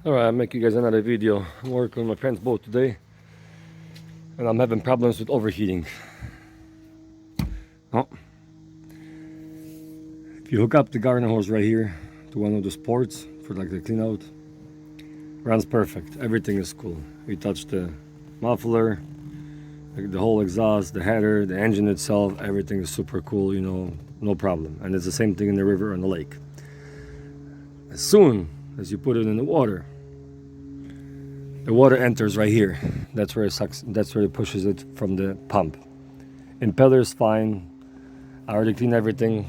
Alright, I'll make you guys another video. I'm working on my friend's boat today and I'm having problems with overheating. Oh. If you hook up the garden hose right here to one of those ports for like the clean out, runs perfect. Everything is cool. You touch the muffler, the whole exhaust, the header, the engine itself, everything is super cool, you know, no problem. And it's the same thing in the river or in the lake. As soon as you put it in the water enters right here. That's where it sucks. That's where it pushes it from the pump. Impeller's fine. I already cleaned everything,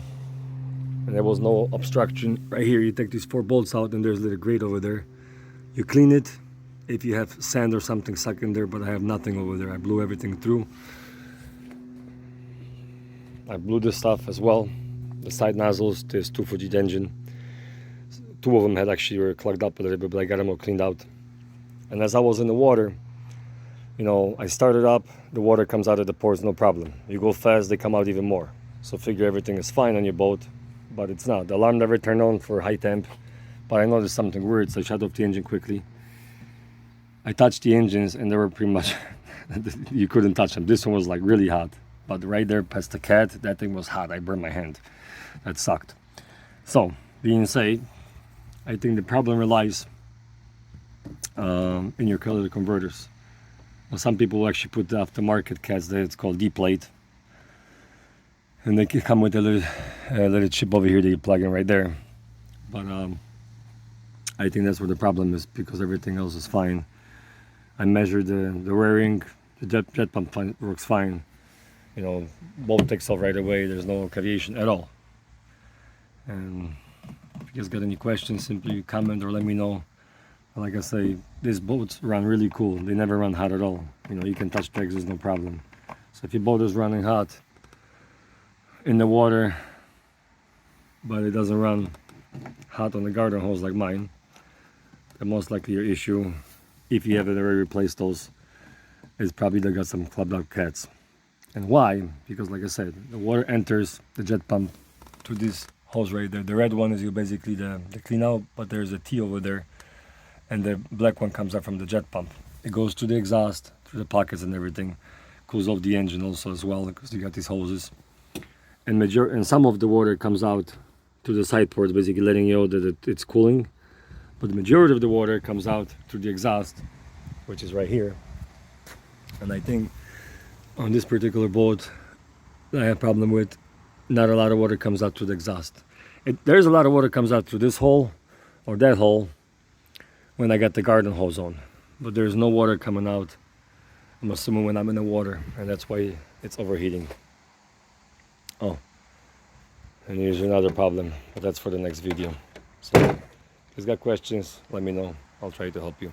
and there was no obstruction. Right here, you take these 4 bolts out, and there's a little grate over there. You clean it if you have sand or something stuck in there, but I have nothing over there. I blew everything through. I blew this stuff as well. The side nozzles, there's 2 for the engine. 2 of them had actually were clogged up a little bit, but I got them all cleaned out. And as I was in the water, you know, I started up, the water comes out of the pores, no problem. You go fast, they come out even more. So figure everything is fine on your boat, but it's not. The alarm never turned on for high temp, but I noticed something weird, so I shut off the engine quickly. I touched the engines and they were pretty much, you couldn't touch them. This one was like really hot, but right there past the cat, that thing was hot. I burned my hand. That sucked. So, being said, I think the problem relies in your catalytic converters. Well, some people will actually put the aftermarket cats there. It's called D-plate, and they come with a little chip over here that you plug in right there. But I think that's where the problem is, because everything else is fine. I measured the wearing, the jet pump works fine. You know, bolt takes off right away. There's no cavitation at all. And if you guys got any questions, simply comment or let me know. Like I say, these boats run really cool. They never run hot at all. You know, you can touch the exhaust, no problem. So if your boat is running hot in the water, but it doesn't run hot on the garden hose like mine, the most likely your issue, if you haven't already replaced those, is probably they got some clubbed up cats. And why? Because like I said, the water enters the jet pump to this hose right there. The red one is basically the clean out, but there's a T over there. And the black one comes up from the jet pump. It goes to the exhaust, through the pockets and everything. Cools off the engine also as well, because you got these hoses. And some of the water comes out to the side ports, basically letting you know that it's cooling. But the majority of the water comes out through the exhaust, which is right here. And I think on this particular boat I have a problem with, not a lot of water comes out through the exhaust. There's a lot of water comes out through this hole or that hole when I got the garden hose on, but there's no water coming out, I'm assuming, when I'm in the water, and that's why it's overheating. Oh, and here's another problem, but that's for the next video. So if you guys got questions, let me know. I'll try to help you.